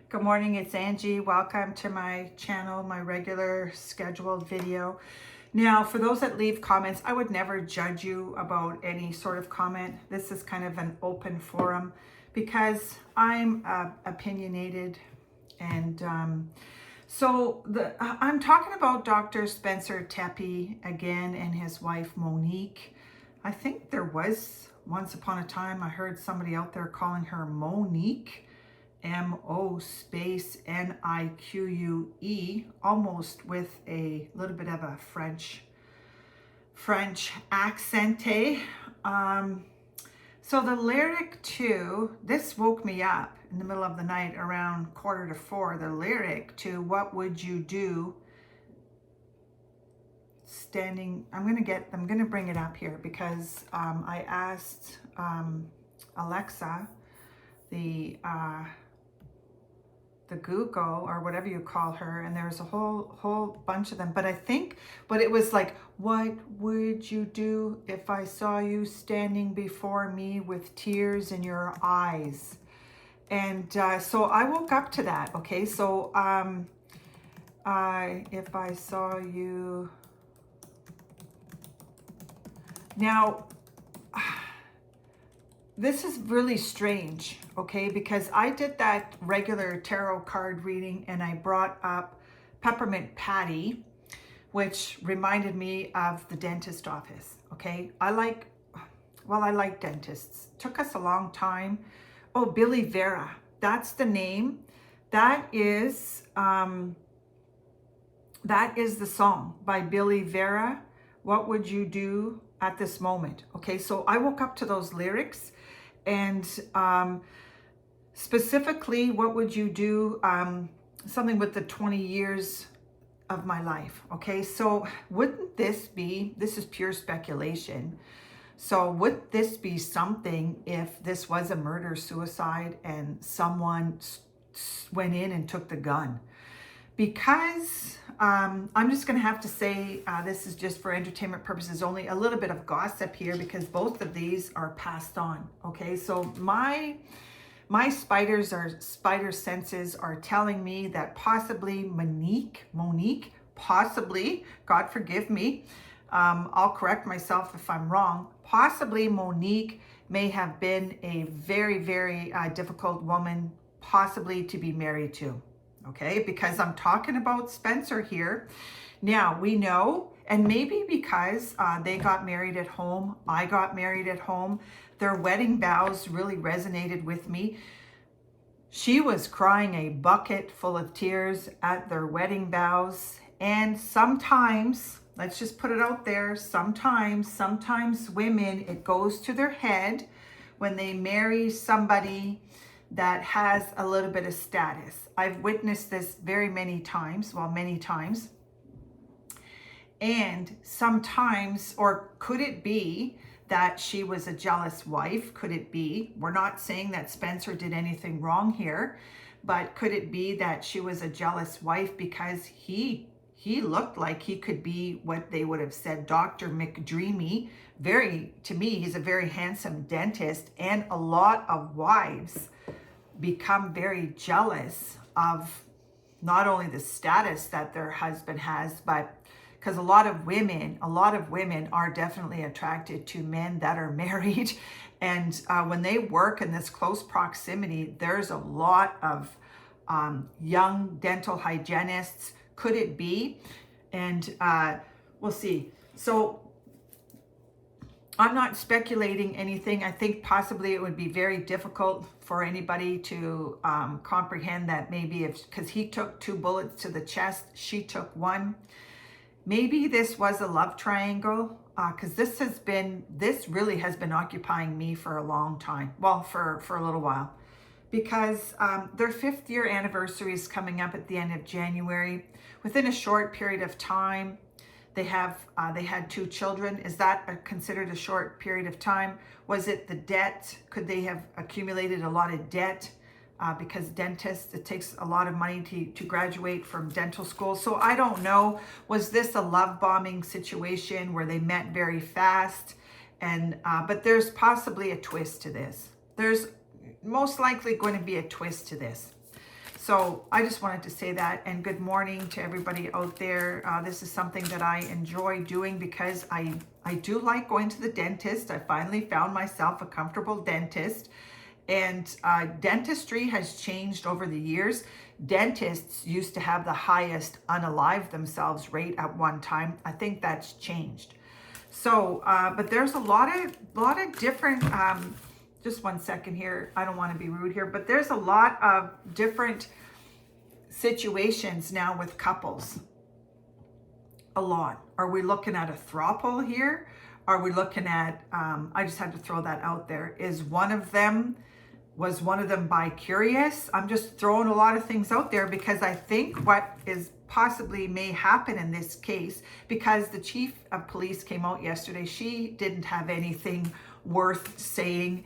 Good morning, it's Angie. Welcome to my channel, my regular scheduled video. Now, for those that leave comments, I would never judge you about any sort of comment. This is kind of an open forum because I'm opinionated. And I'm talking about Dr. Spencer Tepe again and his wife Monique. I think there was once upon a time I heard somebody out there calling her Monique. M-O space N-I-Q-U-E, almost with a little bit of a French accent. So the lyric to, this woke me up in the middle of the night around 3:45, the lyric to What Would You Do Standing, I'm gonna bring it up here because I asked Alexa, the Google or whatever you call her, and there's a whole bunch of them, but it was like, what would you do if I saw you standing before me with tears in your eyes? And so I woke up to that. Okay, so if I saw you now, this is really strange, okay, because I did that regular tarot card reading and I brought up Peppermint Patty, which reminded me of the dentist office, okay? I like dentists. Took us a long time. Oh, Billy Vera, that's the name. That is the song by Billy Vera. What would you do at this moment? Okay, so I woke up to those lyrics. And specifically, what would you do? Something with the 20 years of my life. Okay, so wouldn't this is pure speculation. So would this be something if this was a murder suicide and someone went in and took the gun? Because I'm just going to have to say this is just for entertainment purposes only, a little bit of gossip here because both of these are passed on. Okay, so my spider senses are telling me that possibly Monique, possibly, God forgive me, I'll correct myself if I'm wrong, possibly Monique may have been a very, very difficult woman possibly to be married to. Okay, because I'm talking about Spencer here. Now, we know, and maybe because they got married at home, I got married at home, their wedding vows really resonated with me. She was crying a bucket full of tears at their wedding vows. And sometimes, let's just put it out there, sometimes women, it goes to their head when they marry somebody that has a little bit of status. I've witnessed this many times. And sometimes, or could it be that she was a jealous wife? Could it be? We're not saying that Spencer did anything wrong here, but could it be that she was a jealous wife because he looked like he could be what they would have said Dr. McDreamy. To me, he's a very handsome dentist, and a lot of wives become very jealous of not only the status that their husband has, but because a lot of women are definitely attracted to men that are married. And when they work in this close proximity, there's a lot of young dental hygienists. Could it be? And we'll see. So I'm not speculating anything. I think possibly it would be very difficult for anybody to comprehend that maybe because he took 2 bullets to the chest, she took 1. Maybe this was a love triangle because this really has been occupying me for a long time. Well, for a little while. Because their 5th year anniversary is coming up at the end of January. Within a short period of time, they had 2 children. Is that considered a short period of time? Was it the debt? Could they have accumulated a lot of debt? Because dentists, it takes a lot of money to graduate from dental school. So I don't know. Was this a love bombing situation where they met very fast? And but there's possibly a twist to this. There's most likely going to be a twist to this. So I just wanted to say that, and good morning to everybody out there. This is something that I enjoy doing because I do like going to the dentist. I finally found myself a comfortable dentist, and dentistry has changed over the years. Dentists used to have the highest unalive themselves rate at one time. I think that's changed. So, but there's a lot of different, just one second here. I don't want to be rude here, but there's a lot of different situations now with couples. A lot. Are we looking at a throuple here? Are we looking at, I just had to throw that out there. Was one of them bi-curious? I'm just throwing a lot of things out there because I think what is possibly may happen in this case, because the chief of police came out yesterday, she didn't have anything worth saying.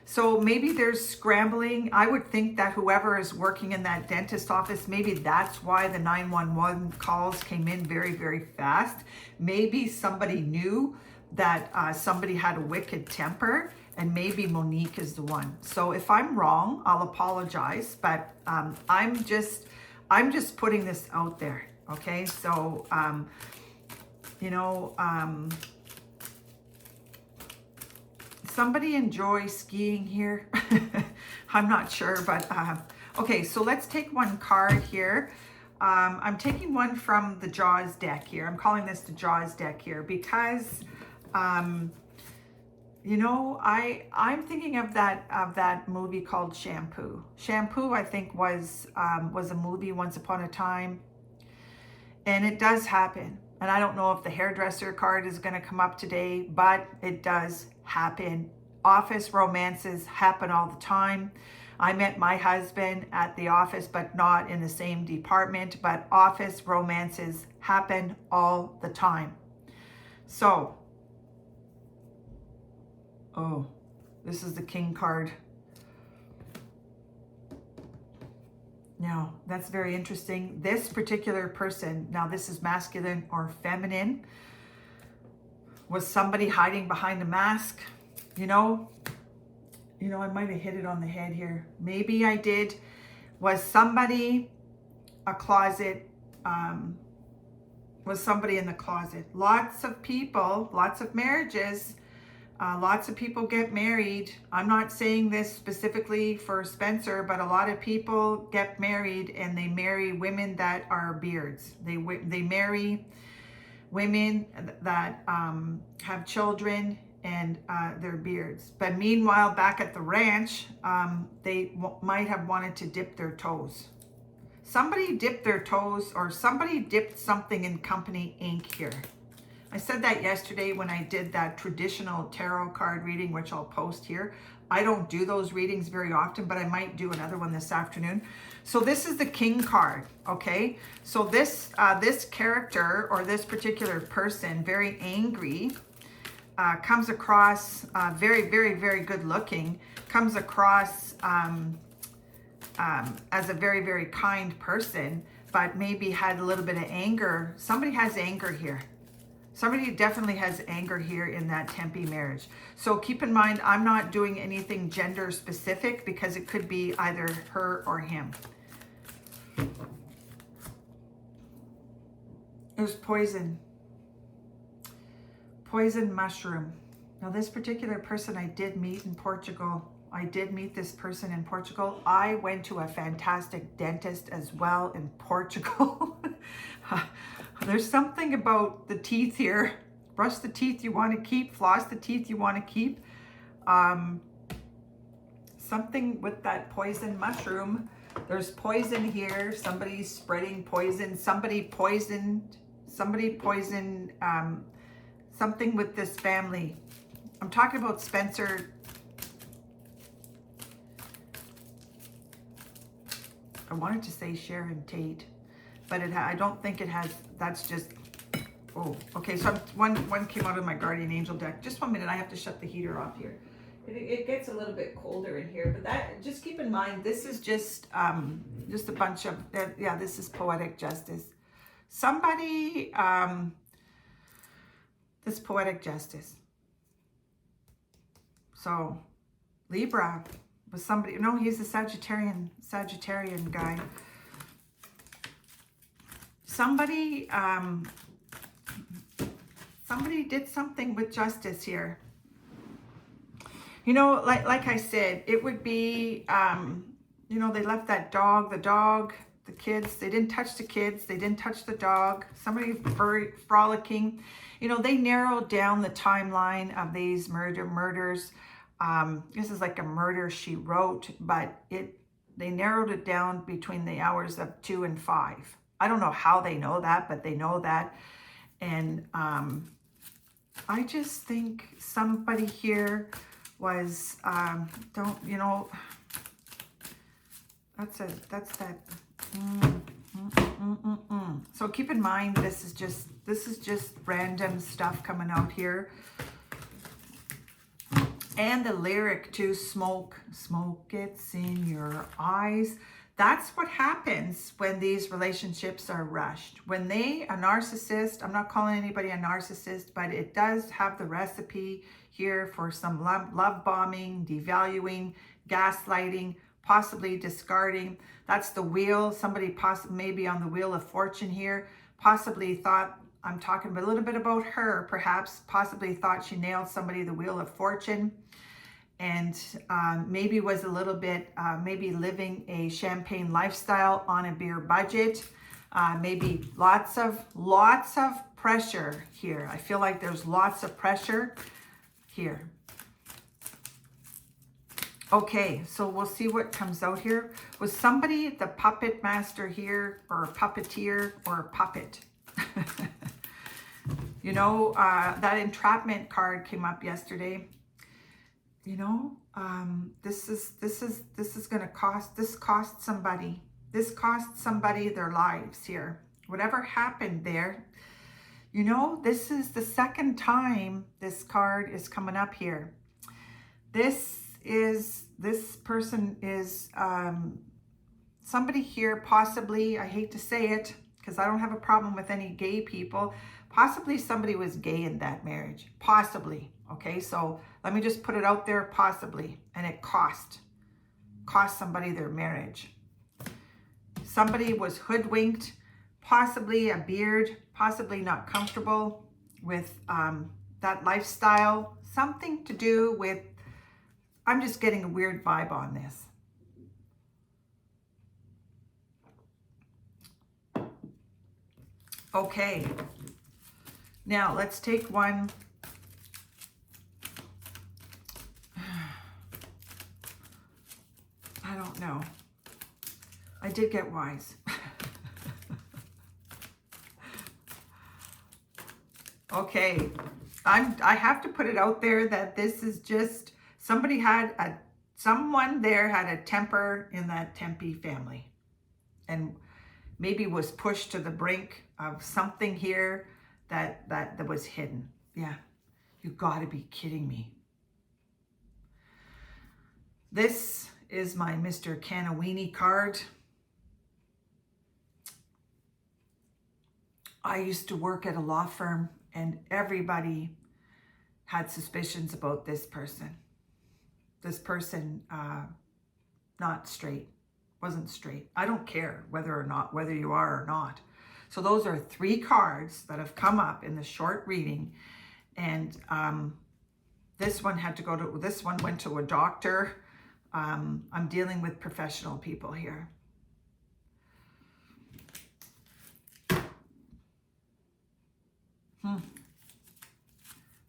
So maybe there's scrambling. I would think that whoever is working in that dentist office, maybe that's why the 911 calls came in very, very fast. Maybe somebody knew that somebody had a wicked temper, and maybe Monique is the one. So if I'm wrong, I'll apologize, but I'm just putting this out there. Okay, so somebody enjoy skiing here. I'm not sure, but okay, so let's take one card here. I'm taking one from the Jaws deck here. I'm calling this the Jaws deck here because I'm thinking of that movie called Shampoo. Shampoo, I think, was a movie once upon a time, and it does happen. And I don't know if the hairdresser card is going to come up today, but it does happen. Office romances happen all the time. I met my husband at the office, but not in the same department. But office romances happen all the time. So. Oh, this is the King card. Now, that's very interesting. This particular person, now this is masculine or feminine. Was somebody hiding behind a mask? I might have hit it on the head here. Maybe I did. Was somebody a closet? Was somebody in the closet? Lots of people, lots of marriages. Lots of people get married. I'm not saying this specifically for Spencer, but a lot of people get married and they marry women that are beards. They marry women that have children and their beards. But meanwhile, back at the ranch, they might have wanted to dip their toes. Somebody dipped their toes, or somebody dipped something in company ink here. I said that yesterday when I did that traditional tarot card reading, which I'll post here. I don't do those readings very often, but I might do another one this afternoon. So this is the King card, okay? So this character, or this particular person, very angry, comes across very, very, very good looking, comes across as a very, very kind person, but maybe had a little bit of anger. Somebody has anger here. Somebody definitely has anger here in that Tempe marriage. So keep in mind, I'm not doing anything gender specific because it could be either her or him. There's poison. Poison mushroom. Now this particular person I did meet in Portugal. I did meet this person in Portugal. I went to a fantastic dentist as well in Portugal. There's something about the teeth here. Brush the teeth you want to keep, floss the teeth you want to keep. Something with that poison mushroom. There's poison here. Somebody's spreading poison. Somebody poisoned something with this family. I'm talking about Spencer. I wanted to say Sharon Tate, but I don't think it has. That's just, oh, okay. So one came out of my guardian angel deck. Just 1 minute. I have to shut the heater off here. It gets a little bit colder in here, but that, just keep in mind, this is just a bunch of, yeah, this is poetic justice. Somebody, this poetic justice. So Libra, Was somebody, no, he's a Sagittarian guy. Somebody, somebody did something with justice here. You know, like I said, it would be, you know, they left that dog, the kids, they didn't touch the kids, they didn't touch the dog, somebody frolicking. You know, they narrowed down the timeline of these murders. This is like a murder she wrote, but they narrowed it down between the hours of 2 and 5. I don't know how they know that, but they know that. And I just think somebody here was, you know, that's that. So keep in mind, this is just random stuff coming out here. And the lyric to smoke gets in your eyes. That's what happens when these relationships are rushed. When a narcissist, I'm not calling anybody a narcissist, but it does have the recipe here for some love bombing, devaluing, gaslighting, possibly discarding. That's the wheel. Somebody possibly maybe on the wheel of fortune here, possibly thought, I'm talking a little bit about her, perhaps, possibly thought she nailed somebody the wheel of fortune, and maybe was a little bit, maybe living a champagne lifestyle on a beer budget, maybe lots of pressure here. I feel like there's lots of pressure here. Okay, so we'll see what comes out here. Was somebody the puppet master here, or a puppeteer, or a puppet? You know, that entrapment card came up yesterday. You know, this is going to cost somebody. This cost somebody their lives here. Whatever happened there, you know, this is the second time this card is coming up here. This person is somebody here, possibly, I hate to say it because I don't have a problem with any gay people, possibly somebody was gay in that marriage, possibly. Okay, so let me just put it out there, possibly, and it cost somebody their marriage. Somebody was hoodwinked, possibly a beard, possibly not comfortable with that lifestyle, something to do with, I'm just getting a weird vibe on this. Okay, now let's take one. I don't know. I did get wise. Okay, I have to put it out there that this is just, someone there had a temper in that Tempe family, and maybe was pushed to the brink of something here that was hidden. Yeah, you gotta be kidding me. This is my Mr. Canawini card. I used to work at a law firm, and everybody had suspicions about this person. This person, not straight, wasn't straight. I don't care whether you are or not. So those are 3 cards that have come up in the short reading, and this one went to a doctor. I'm dealing with professional people here.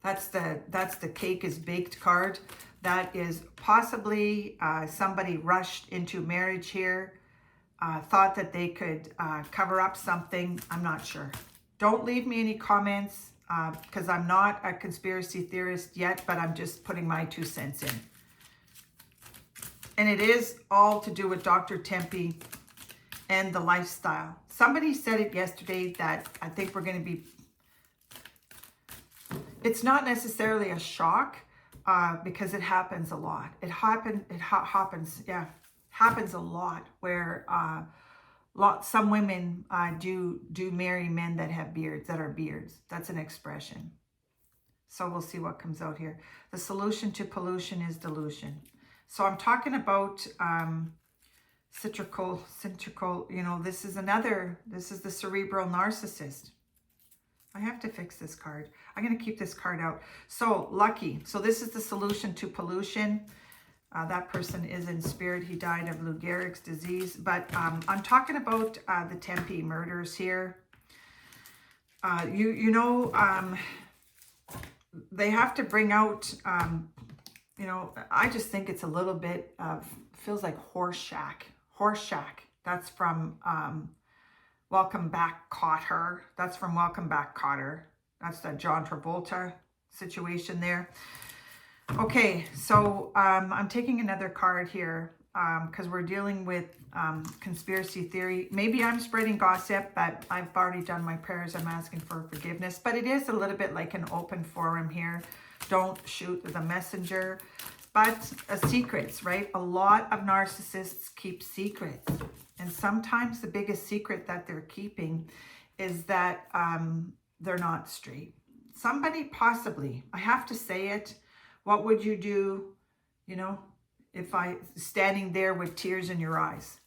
That's the cake is baked card. That is possibly somebody rushed into marriage here, thought that they could cover up something. I'm not sure. Don't leave me any comments because I'm not a conspiracy theorist yet, but I'm just putting my 2 cents in. And it is all to do with Dr. Tempe and the lifestyle. Somebody said it yesterday that I think we're going to be, it's not necessarily a shock because it happens a lot. It happens a lot where some women do marry men that have beards, that are beards. That's an expression. So we'll see what comes out here. The solution to pollution is delusion. So I'm talking about citrical, this is the cerebral narcissist. I have to fix this card. I'm going to keep this card out. So lucky. So this is the solution to pollution. That person is in spirit. He died of Lou Gehrig's disease. But I'm talking about the Tempe murders here. They have to bring out, I just think it's a little bit of, feels like horse shack. Horse shack. That's from Welcome Back, Kotter. That's from Welcome Back, Kotter. That's the John Travolta situation there. Okay, so I'm taking another card here because we're dealing with conspiracy theory. Maybe I'm spreading gossip, but I've already done my prayers. I'm asking for forgiveness. But it is a little bit like an open forum here. Don't shoot the messenger. But secrets, right? A lot of narcissists keep secrets. And sometimes the biggest secret that they're keeping is that they're not straight. Somebody possibly, I have to say it, what would you do, if I standing there with tears in your eyes?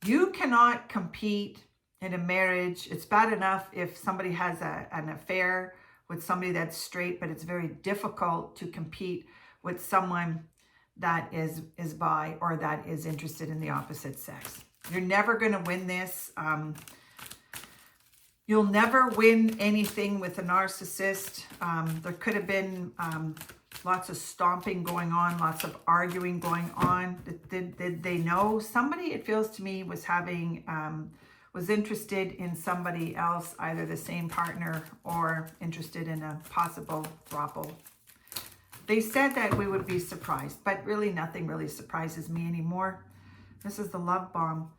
You cannot compete in a marriage. It's bad enough if somebody has an affair with somebody that's straight, but it's very difficult to compete with someone that is bi or that is interested in the opposite sex. You're never going to win this. You'll never win anything with a narcissist. There could have been lots of stomping going on, lots of arguing going on. Did they know? Somebody, it feels to me, was interested in somebody else, either the same partner or interested in a possible throuple. They said that we would be surprised, but really nothing really surprises me anymore. This is the love bomb.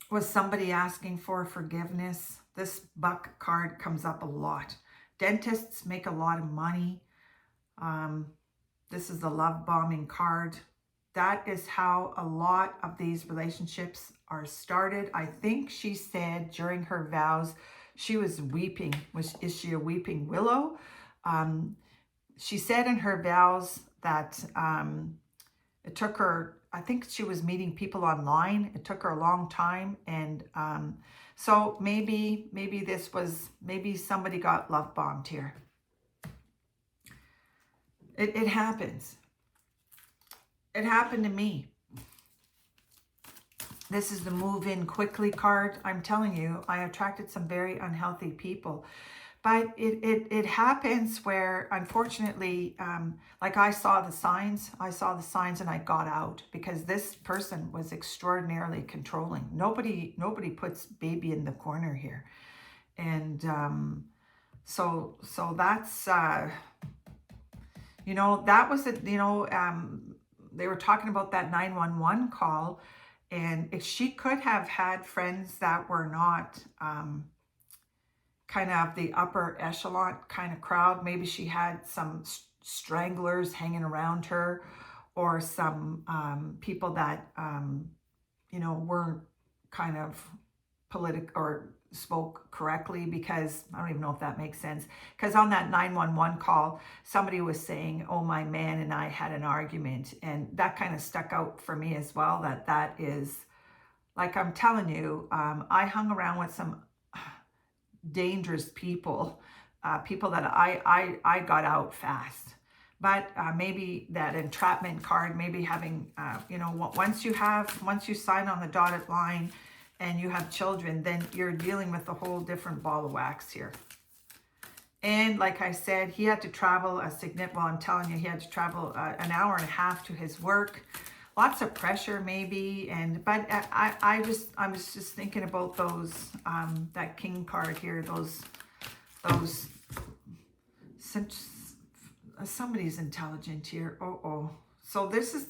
Was somebody asking for forgiveness? This buck card comes up a lot. Dentists make a lot of money. This is the love bombing card. That is how a lot of these relationships are started. I think she said during her vows, she was weeping. Is she a weeping willow? She said in her vows that it took her, I think she was meeting people online. It took her a long time. And so maybe somebody got love bombed here. It happens. It happened to me. This is the move in quickly card. I'm telling you, I attracted some very unhealthy people. But it happens where, unfortunately, like I saw the signs and I got out because this person was extraordinarily controlling. Nobody puts baby in the corner here. And so that's, that was it, they were talking about that 911 call, and she could have had friends that were not, kind of the upper echelon kind of crowd. Maybe she had some stranglers hanging around her, or some people that, weren't kind of political or spoke correctly, because I don't even know if that makes sense. Because on that 911 call, somebody was saying, oh, my man and I had an argument. And that kind of stuck out for me as well, that is, like I'm telling you, I hung around with some dangerous people, people that I got out fast. But maybe that entrapment card, maybe having, once you sign on the dotted line and you have children, then you're dealing with a whole different ball of wax here. And like I said, he had to travel I'm telling you, he had to travel an hour and a half to his work. Lots of pressure maybe, but I was just thinking about those, that king card here, those, somebody's intelligent here. So this is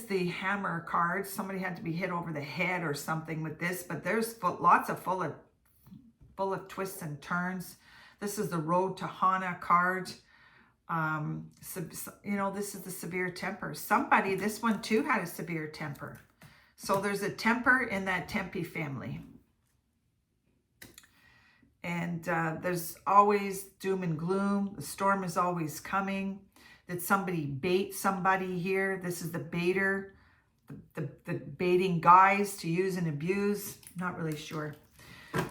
the hammer card. Somebody had to be hit over the head or something with this, but there's lots of full of twists and turns. This is the road to Hana card. This is the severe temper. Somebody, this one too, had a severe temper. So there's a temper in that Tempe family. And there's always doom and gloom. The storm is always coming. Did somebody bait somebody here? This is the baiter, the baiting guys to use and abuse. Not really sure.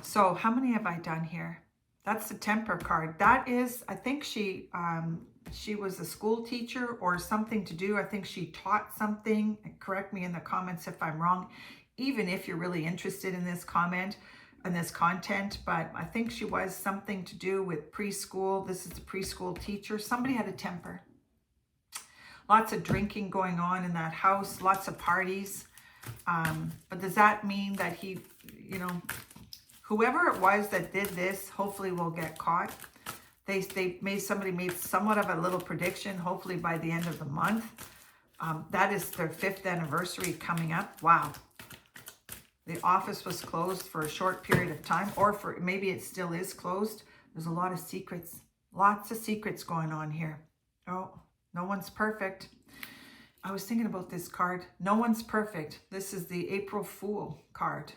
So how many have I done here? That's the temper card. That is, I think she was a school teacher or something to do. I think she taught something. Correct me in the comments if I'm wrong, even if you're really interested in this comment and this content. But I think she was something to do with preschool. This is the preschool teacher. Somebody had a temper. Lots of drinking going on in that house. Lots of parties. But does that mean that he, you know, whoever it was that did this, hopefully will get caught. Somebody made somewhat of a little prediction, hopefully by the end of the month. That is their 5th anniversary coming up. Wow. The office was closed for a short period of time, or for maybe it still is closed. There's a lot of secrets, lots of secrets going on here. Oh, no one's perfect. I was thinking about this card. No one's perfect. This is the April Fool card.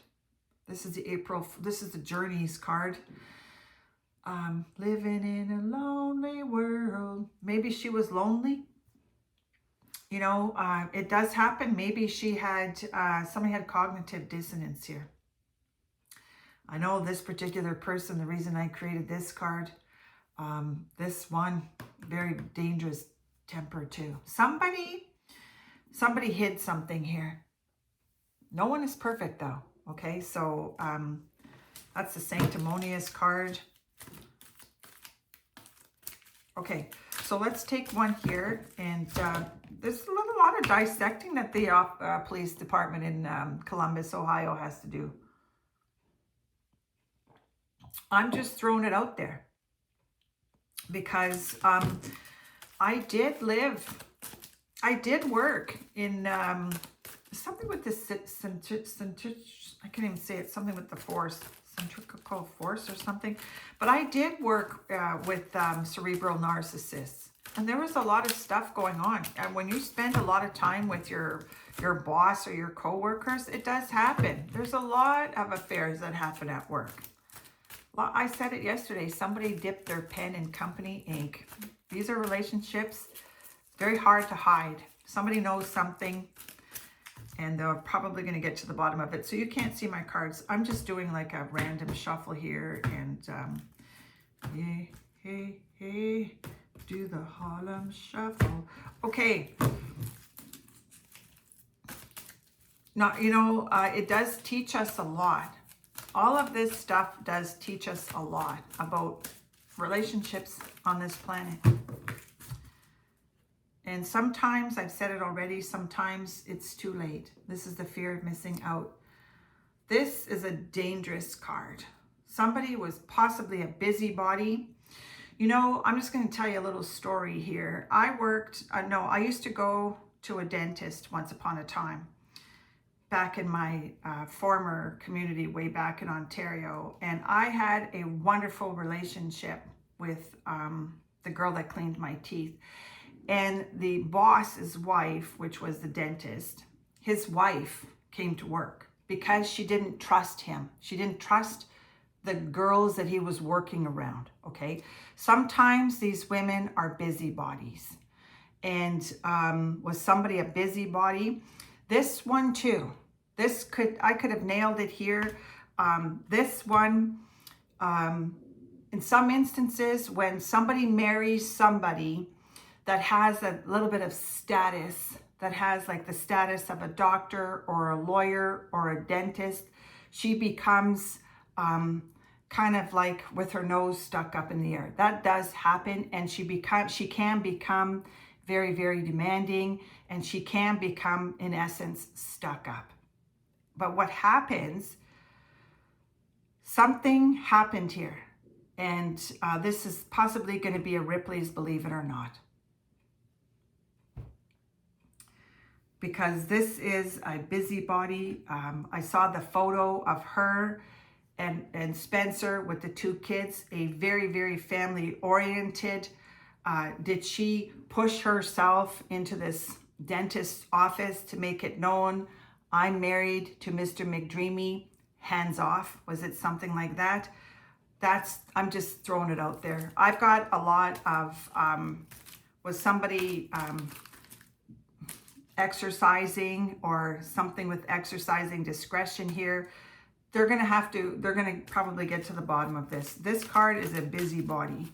This is the Journeys card. Living in a lonely world. Maybe she was lonely. You know, it does happen. Maybe she had, somebody had cognitive dissonance here. I know this particular person, the reason I created this card, this one, very dangerous temper too. Somebody hid something here. No one is perfect though. Okay, so that's the Sanctimonious card. Okay, so let's take one here, and there's a lot of dissecting that the police department in Columbus, Ohio has to do. I'm just throwing it out there because I did work in something with the I can't even say it, something with the force, centrifugal force or something. But I did work with cerebral narcissists. And there was a lot of stuff going on. And when you spend a lot of time with your boss or your coworkers, it does happen. There's a lot of affairs that happen at work. Well, I said it yesterday. Somebody dipped their pen in company ink. These are relationships very hard to hide. Somebody knows something, and they're probably going to get to the bottom of it. So you can't see my cards. I'm just doing like a random shuffle here. And hey, do the Harlem Shuffle. Okay. Now, you know, it does teach us a lot. All of this stuff does teach us a lot about relationships on this planet. And sometimes, I've said it already, sometimes it's too late. This is the fear of missing out. This is a dangerous card. Somebody was possibly a busybody. You know, I'm just going to tell you a little story here. I used to go to a dentist once upon a time, back in my former community way back in Ontario. And I had a wonderful relationship with the girl that cleaned my teeth. And the boss's wife, which was the dentist, his wife came to work because she didn't trust him. She didn't trust the girls that he was working around, okay? Sometimes these women are busybodies. And was somebody a busybody? This one too. I could have nailed it here. This one, in some instances, when somebody marries somebody that has a little bit of status, that has like the status of a doctor or a lawyer or a dentist, she becomes kind of like with her nose stuck up in the air. That does happen, and she can become very, very demanding, and she can become, in essence, stuck up. But what happens, something happened here, and this is possibly going to be a Ripley's Believe It or Not. Because this is a busybody. I saw the photo of her and Spencer with the 2 kids, a very, very family oriented. Did she push herself into this dentist's office to make it known, I'm married to Mr. McDreamy, hands off? Was it something like that? I'm just throwing it out there. I've got a lot of, was somebody exercising or something with exercising discretion here. They're going to probably get to the bottom of this. This card is a busybody.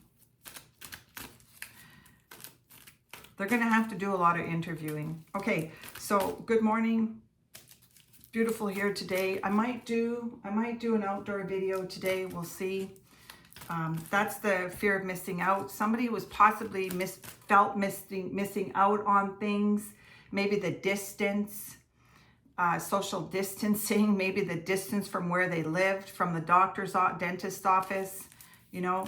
They're going to have to do a lot of interviewing. Okay, so good morning. Beautiful here today. I might do an outdoor video today. We'll see. That's the fear of missing out. Somebody was possibly felt missing out on things. Maybe the distance, social distancing, maybe the distance from where they lived, from the doctor's dentist's office, you know,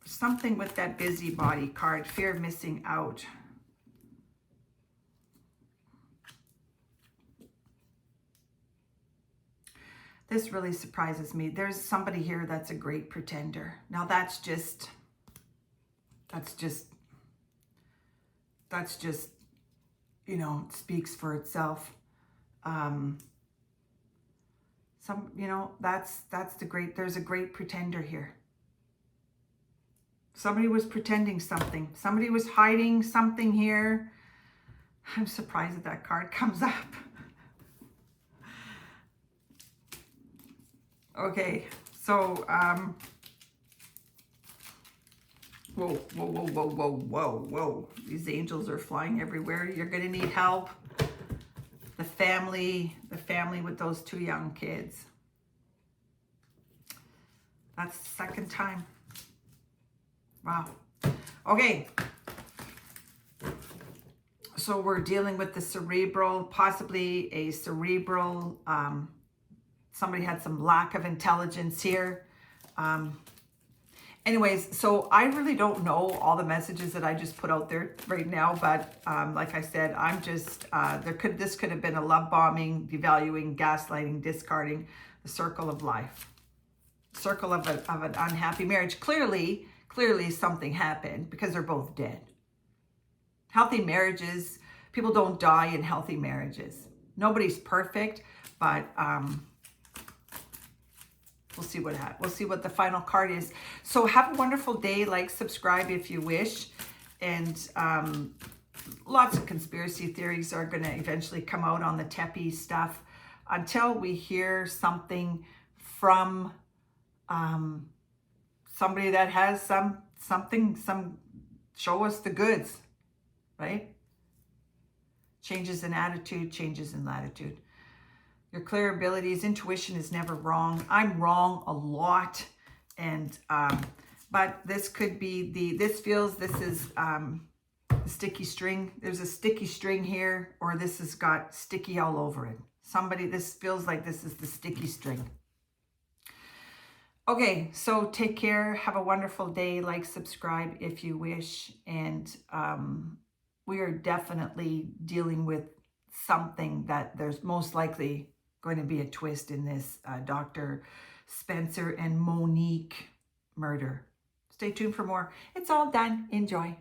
something with that busybody card, fear of missing out. This really surprises me. There's somebody here that's a great pretender. Now that's just, you know, it speaks for itself. You know, that's there's a great pretender here. Somebody was pretending something. Somebody was hiding something here. I'm surprised that card comes up. Okay, so, whoa. These angels are flying everywhere. You're going to need help. The family with those 2 young kids. That's the second time. Wow. Okay. So we're dealing with the cerebral, possibly a cerebral, somebody had some lack of intelligence here. Anyways, so I really don't know all the messages that I just put out there right now, but like I said, I'm just, this could have been a love bombing, devaluing, gaslighting, discarding, the circle of life. Circle of an unhappy marriage. Clearly something happened because they're both dead. Healthy marriages, people don't die in healthy marriages. Nobody's perfect, but we'll see what the final card is. So have a wonderful day. Like, subscribe if you wish. And lots of conspiracy theories are going to eventually come out on the Tepe stuff until we hear something from somebody that has something, show us the goods, right? Changes in attitude, changes in latitude. Your clear abilities, intuition is never wrong. I'm wrong a lot. And, but this could be this is sticky string. There's a sticky string here, or this has got sticky all over it. This feels like this is the sticky string. Okay, so take care. Have a wonderful day. Like, subscribe if you wish. And we are definitely dealing with something that there's most likely going to be a twist in this Dr. Spencer and Monique murder. Stay tuned for more. It's all done. Enjoy.